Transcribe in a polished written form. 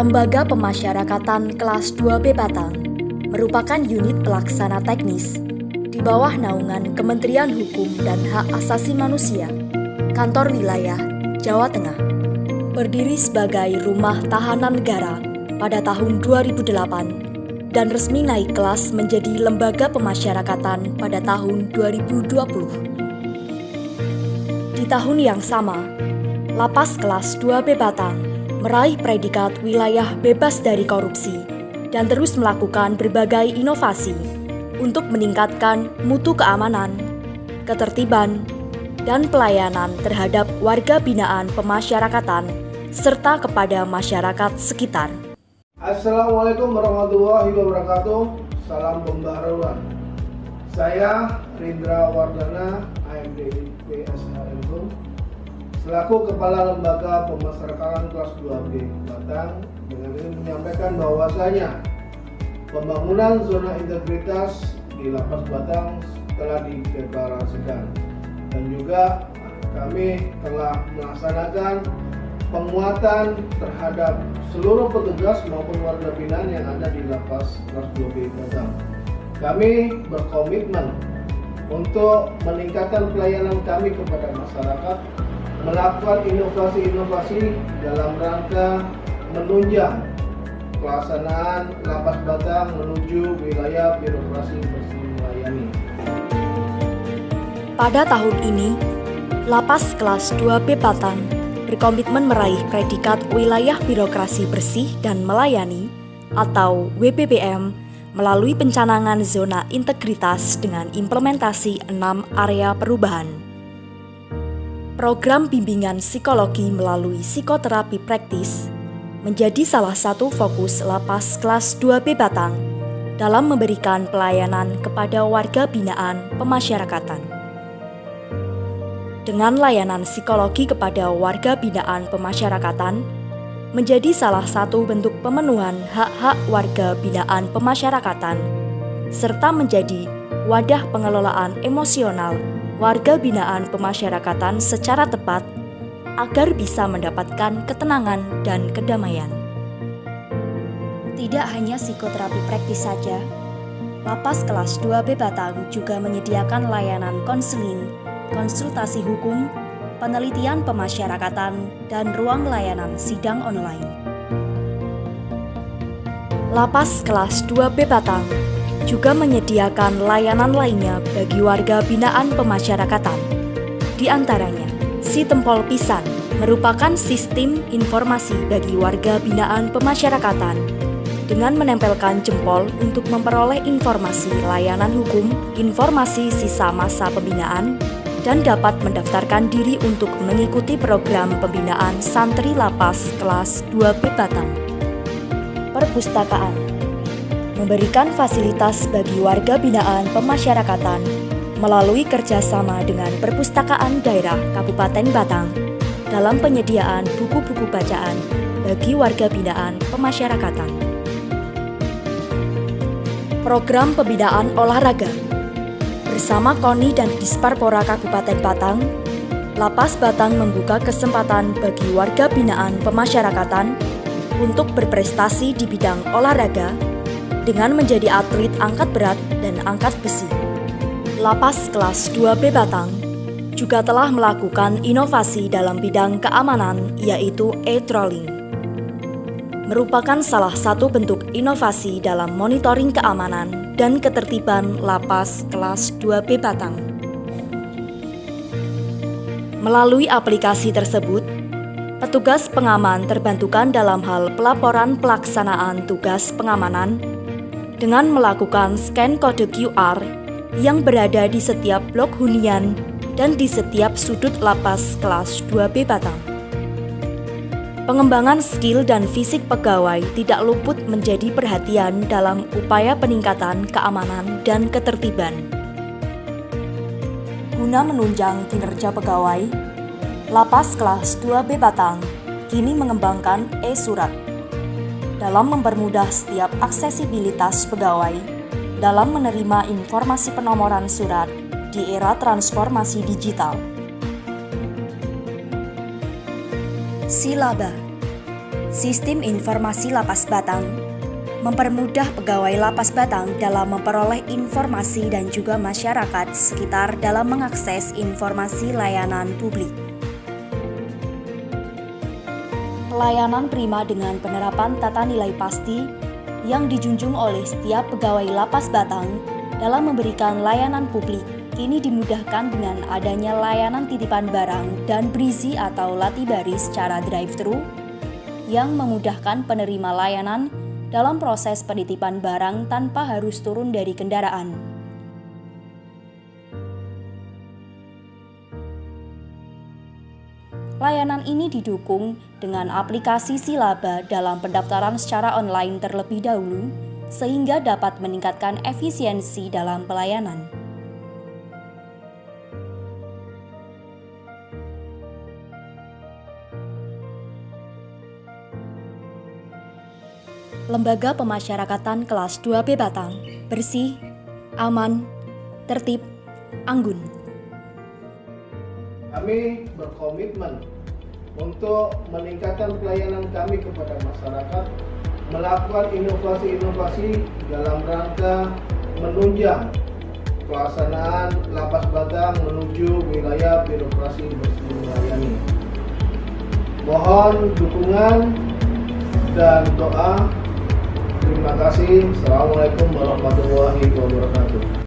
Lembaga Pemasyarakatan Kelas 2B Batang merupakan unit pelaksana teknis di bawah naungan Kementerian Hukum dan Hak Asasi Manusia, Kantor Wilayah, Jawa Tengah. Berdiri sebagai rumah tahanan negara pada tahun 2008 dan resmi naik kelas menjadi lembaga pemasyarakatan pada tahun 2020. Di tahun yang sama, Lapas Kelas 2B Batang meraih predikat wilayah bebas dari korupsi dan terus melakukan berbagai inovasi untuk meningkatkan mutu keamanan, ketertiban, dan pelayanan terhadap warga binaan pemasyarakatan serta kepada masyarakat sekitar. Assalamualaikum warahmatullahi wabarakatuh. Salam pembaharuan. Saya Rindra Wardana, AMD PSHMHum, selaku Kepala Lembaga Pemasyarakatan Kelas 2B Batang, dengan ini menyampaikan bahwasanya pembangunan zona integritas di Lapas Batang telah dideklarasikan dan juga kami telah melaksanakan penguatan terhadap seluruh petugas maupun warga binaan yang ada di Lapas Kelas 2B Batang. Kami berkomitmen untuk meningkatkan pelayanan kami kepada masyarakat, melakukan inovasi-inovasi dalam rangka menunjang pelaksanaan Lapas Batang menuju wilayah birokrasi bersih melayani. Pada tahun ini, Lapas Kelas 2B Batang berkomitmen meraih predikat wilayah birokrasi bersih dan melayani atau WBBM melalui pencanangan zona integritas dengan implementasi 6 area perubahan. Program bimbingan psikologi melalui psikoterapi praktis menjadi salah satu fokus Lapas Kelas 2B Batang dalam memberikan pelayanan kepada warga binaan pemasyarakatan. Dengan layanan psikologi kepada warga binaan pemasyarakatan menjadi salah satu bentuk pemenuhan hak-hak warga binaan pemasyarakatan serta menjadi wadah pengelolaan emosional warga binaan pemasyarakatan secara tepat agar bisa mendapatkan ketenangan dan kedamaian. Tidak hanya psikoterapi praktis saja, Lapas Kelas 2B Batang juga menyediakan layanan konseling, konsultasi hukum, penelitian pemasyarakatan, dan ruang layanan sidang online. Lapas Kelas 2B Batang juga menyediakan layanan lainnya bagi warga binaan pemasyarakatan. Di antaranya, Si Tempol Pisan merupakan sistem informasi bagi warga binaan pemasyarakatan dengan menempelkan jempol untuk memperoleh informasi layanan hukum, informasi sisa masa pembinaan, dan dapat mendaftarkan diri untuk mengikuti program pembinaan santri Lapas Kelas 2B Batang. Perpustakaan memberikan fasilitas bagi warga binaan pemasyarakatan melalui kerjasama dengan Perpustakaan Daerah Kabupaten Batang dalam penyediaan buku-buku bacaan bagi warga binaan pemasyarakatan. Program pembinaan olahraga bersama KONI dan Disparpora Kabupaten Batang, Lapas Batang membuka kesempatan bagi warga binaan pemasyarakatan untuk berprestasi di bidang olahraga dengan menjadi atlet angkat berat dan angkat besi. Lapas Kelas 2B Batang juga telah melakukan inovasi dalam bidang keamanan, yaitu e-trolling. Merupakan salah satu bentuk inovasi dalam monitoring keamanan dan ketertiban Lapas Kelas 2B Batang. Melalui aplikasi tersebut, petugas pengaman terbantukan dalam hal pelaporan pelaksanaan tugas pengamanan dengan melakukan scan kode QR yang berada di setiap blok hunian dan di setiap sudut Lapas Kelas 2B Batang. Pengembangan skill dan fisik pegawai tidak luput menjadi perhatian dalam upaya peningkatan keamanan dan ketertiban. Guna menunjang kinerja pegawai, Lapas Kelas 2B Batang kini mengembangkan e-surat dalam mempermudah setiap aksesibilitas pegawai dalam menerima informasi penomoran surat di era transformasi digital. Silaba Sistem informasi Lapas Batang mempermudah pegawai Lapas Batang dalam memperoleh informasi dan juga masyarakat sekitar dalam mengakses informasi layanan publik. Pelayanan prima dengan penerapan tata nilai pasti yang dijunjung oleh setiap pegawai Lapas Batang dalam memberikan layanan publik kini dimudahkan dengan adanya layanan titipan barang dan brizi atau latibari secara drive-thru yang memudahkan penerima layanan dalam proses penitipan barang tanpa harus turun dari kendaraan. Layanan ini didukung dengan aplikasi Silaba dalam pendaftaran secara online terlebih dahulu, sehingga dapat meningkatkan efisiensi dalam pelayanan. Lembaga Pemasyarakatan Kelas 2B Batang, bersih, aman, tertib, anggun. Kami berkomitmen untuk meningkatkan pelayanan kami kepada masyarakat, melakukan inovasi-inovasi dalam rangka menunjang pelaksanaan Lapas Batang menuju wilayah birokrasi bersih melayani. Mohon dukungan dan doa. Terima kasih. Assalamualaikum warahmatullahi wabarakatuh.